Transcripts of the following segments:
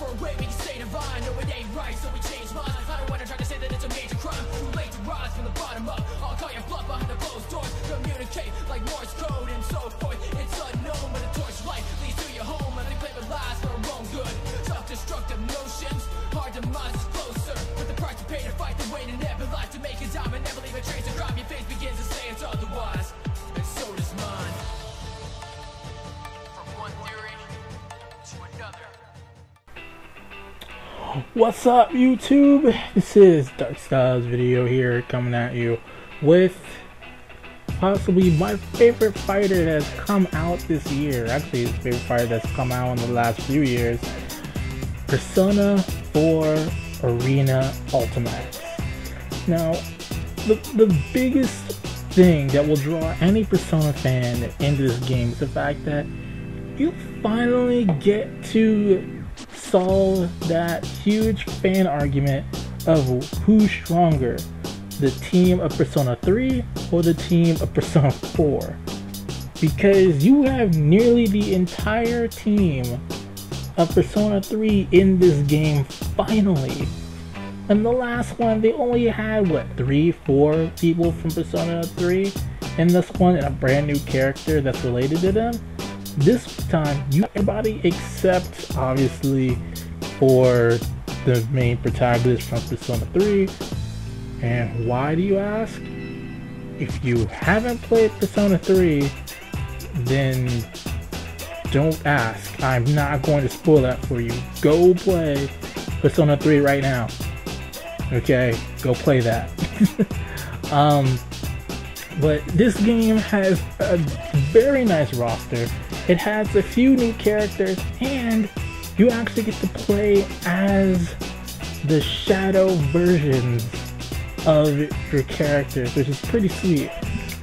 for a way we can stay divine. No, it ain't right, so we change minds. I don't wanna try to say that it's a major crime. Too late to rise from the bottom up. I'll call your bluff behind the closed doors. Communicate like Morse code and so forth. It's unknown when the torchlight leads to your home, and they play with lies for our own good. Self-destructive notions, hard demise is closer. With the price to pay to fight the way to never life, to make it diamond, never leave a trace of crime. Your face begins to say it's otherwise, and so does mine. From one theory to another. What's up, YouTube? This is Dark Styles video here, coming at you with possibly my favorite fighter that's come out this year. Actually, his favorite fighter that's come out in the last few years. Persona 4 Arena Ultimax. Now, the biggest thing that will draw any Persona fan into this game is the fact that you finally get to solve that huge fan argument of who's stronger, the team of Persona 3 or the team of Persona 4, because you have nearly the entire team of Persona 3 in this game finally. And the last one, they only had what, 3-4 people from Persona 3 in this one, and a brand new character that's related to them. This time, everybody except, obviously, for the main protagonist from Persona 3. And why do you ask? If you haven't played Persona 3, then don't ask. I'm not going to spoil that for you. Go play Persona 3 right now. Okay, go play that. But this game has a very nice roster. It has a few new characters, and you actually get to play as the shadow versions of your characters, which is pretty sweet.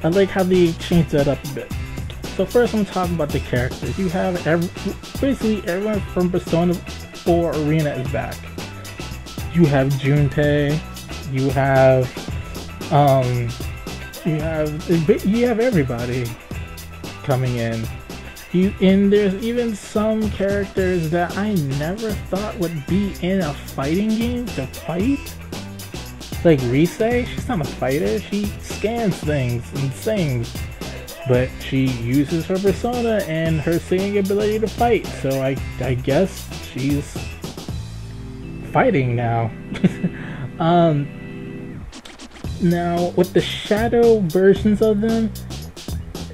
I like how they changed that up a bit. So first, I'm talking about the characters. You have basically everyone from Persona 4 Arena is back. You have Junpei. You have everybody coming in. And there's even some characters that I never thought would be in a fighting game to fight. Like Rise, she's not a fighter, she scans things and sings. But she uses her persona and her singing ability to fight, so I guess she's fighting now. Now, with the shadow versions of them,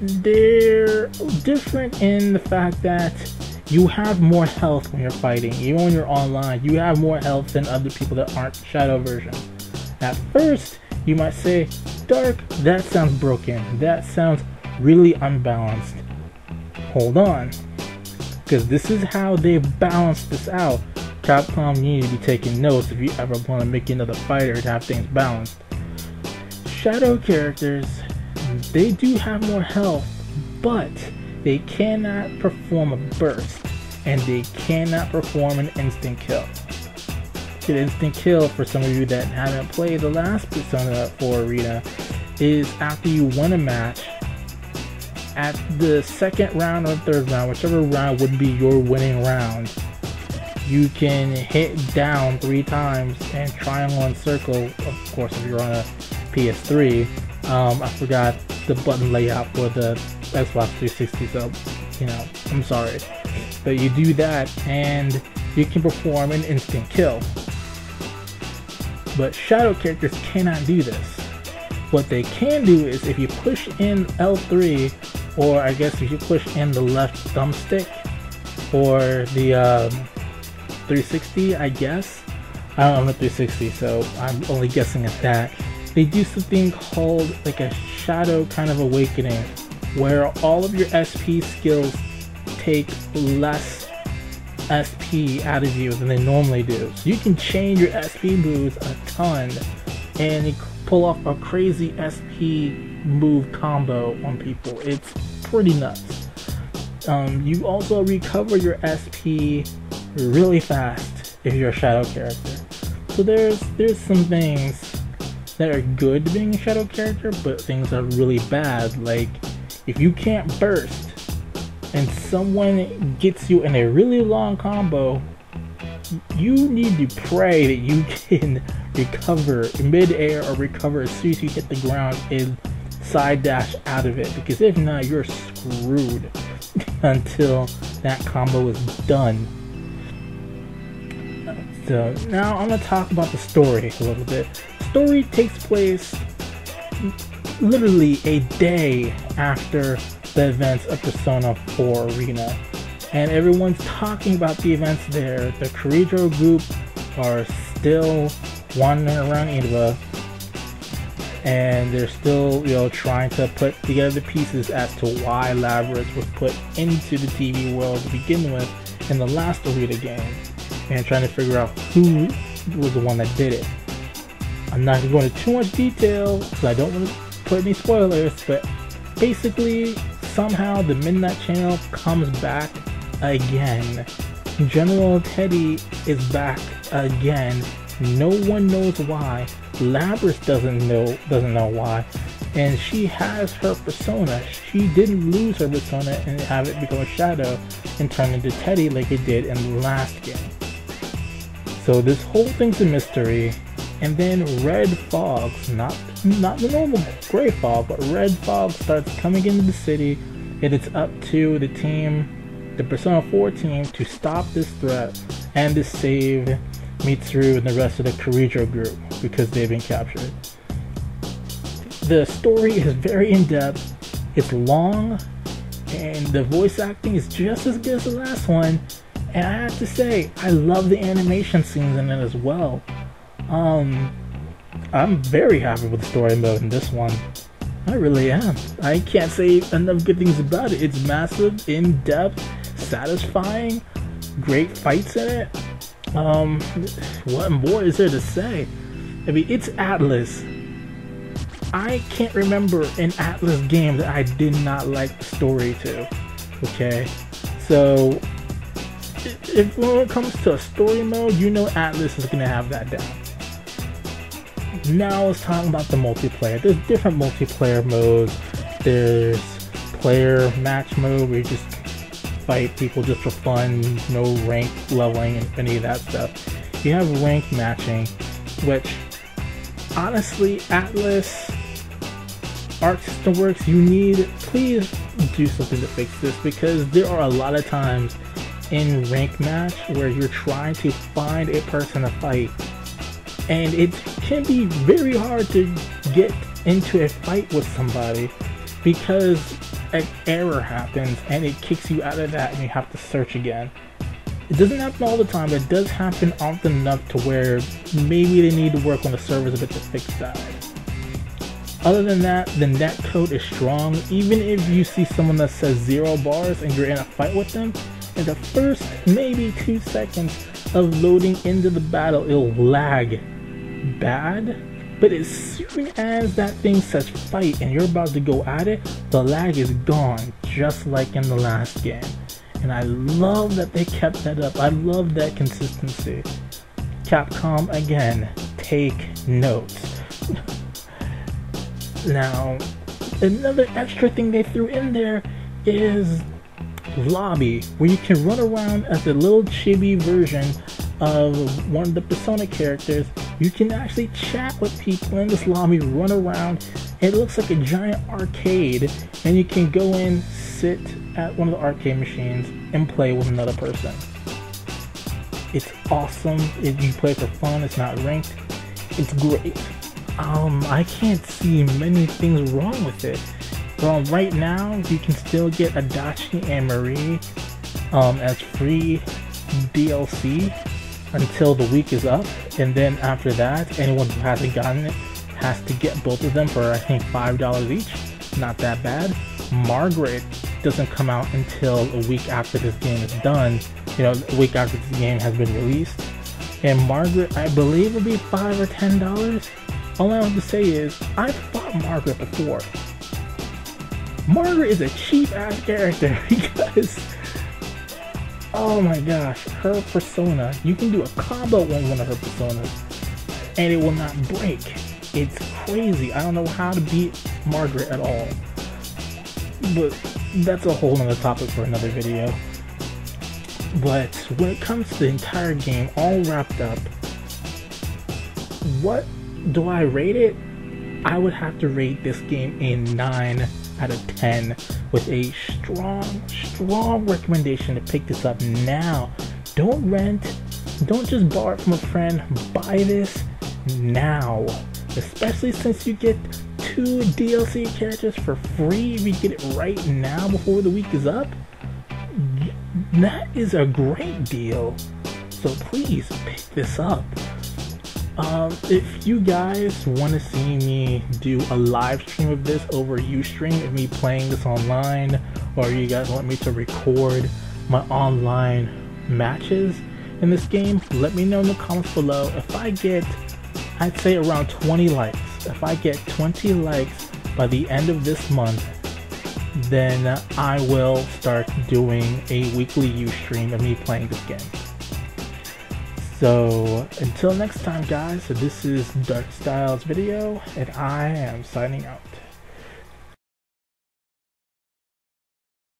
they're different in the fact that you have more health when you're fighting. Even when you're online, you have more health than other people that aren't shadow versions. At first, you might say, Dark, that sounds broken. That sounds really unbalanced. Hold on, because this is how they balanced this out. Capcom, you need to be taking notes if you ever want to make another fighter to have things balanced. Shadow characters, they do have more health, but they cannot perform a burst, and they cannot perform an instant kill. An instant kill, for some of you that haven't played the last Persona 4 Arena, is after you win a match, at the second round or third round, whichever round would be your winning round, you can hit down 3 times and triangle and circle. Of course, if you're on a PS3, I forgot the button layout for the Xbox 360, so I'm sorry, but you do that and you can perform an instant kill. But shadow characters cannot do this. What they can do is, if you push in L3, or I guess if you push in the left thumbstick, or the 360, I guess. I don't know 360, so I'm only guessing at that. They do something called like a shadow kind of awakening, where all of your SP skills take less SP out of you than they normally do. So you can change your SP moves a ton and pull off a crazy SP move combo on people. It's pretty nuts. You also recover your SP really fast if you're a shadow character. So there's some things that are good to being a shadow character, but things are really bad. Like, if you can't burst and someone gets you in a really long combo, you need to pray that you can recover mid-air or recover as soon as you hit the ground and side dash out of it, because if not, you're screwed until that combo is done. So now I'm going to talk about the story a little bit. The story takes place literally a day after the events of Persona 4 Arena, and everyone's talking about the events there. The Kirijo group are still wandering around Inaba, and they're still, trying to put together the pieces as to why Labyrinth was put into the TV world to begin with in the last Arena game, and trying to figure out who was the one that did it. I'm not going to go into too much detail because I don't want to put any spoilers, but basically, somehow the Midnight Channel comes back again. General Teddy is back again. No one knows why. Labyrinth doesn't know why, and she has her persona. She didn't lose her persona and have it become a shadow and turn into Teddy like it did in the last game. So this whole thing's a mystery. And then red fogs, not the normal gray fog, but red fog starts coming into the city, and it's up to the team, the Persona 4 team, to stop this threat and to save Mitsuru and the rest of the Kirijo group because they've been captured. The story is very in-depth, it's long, and the voice acting is just as good as the last one, and I have to say, I love the animation scenes in it as well. I'm very happy with the story mode in this one. I really am. I can't say enough good things about it. It's massive, in-depth, satisfying, great fights in it. What more is there to say? I mean, it's Atlas. I can't remember an Atlas game that I did not like the story to. Okay? So, when it comes to a story mode, Atlas is going to have that down. Now let's talk about the multiplayer. There's different multiplayer modes. There's player match mode where you just fight people just for fun, no rank leveling and any of that stuff. You have rank matching, which honestly, Atlas, Arc System Works, please do something to fix this, because there are a lot of times in rank match where you're trying to find a person to fight, and it can be very hard to get into a fight with somebody because an error happens and it kicks you out of that and you have to search again. It doesn't happen all the time, but it does happen often enough to where maybe they need to work on the servers a bit to fix that. Other than that, the netcode is strong. Even if you see someone that says 0 bars and you're in a fight with them, in the first maybe 2 seconds of loading into the battle, it'll lag bad, but as soon as that thing says fight and you're about to go at it, the lag is gone, just like in the last game. And I love that they kept that up. I love that consistency. Capcom, again, take notes. Now, another extra thing they threw in there is lobby, where you can run around as a little chibi version of one of the Persona characters. You can actually chat with people in this lobby, run around. It looks like a giant arcade, and you can go in, sit at one of the arcade machines, and play with another person. It's awesome. You play for fun. It's not ranked. It's great. I can't see many things wrong with it. Right now, you can still get Adachi and Marie as free DLC until the week is up, and then after that, anyone who hasn't gotten it has to get both of them for, I think, $5 each. Not that bad. Margaret doesn't come out until a week after this game is done, a week after this game has been released. And Margaret, I believe, will be $5 or $10. All I have to say is, I've fought Margaret before. Margaret is a cheap ass character because, oh my gosh, her persona, you can do a combo on one of her personas and it will not break. It's crazy. I don't know how to beat Margaret at all. But that's a whole nother topic for another video. But when it comes to the entire game all wrapped up, what do I rate it? I would have to rate this game a 9 out of 10 with a strong recommendation to pick this up now. Don't rent, don't just borrow it from a friend, buy this now. Especially since you get 2 DLC characters for free if you get it right now before the week is up. That is a great deal. So please pick this up. If you guys want to see me do a live stream of this over Ustream, of me playing this online, or you guys want me to record my online matches in this game, let me know in the comments below. If I get, I'd say around 20 likes, if I get 20 likes by the end of this month, then I will start doing a weekly Ustream of me playing this game. So until next time guys, so this is Dark Styles video, and I am signing out.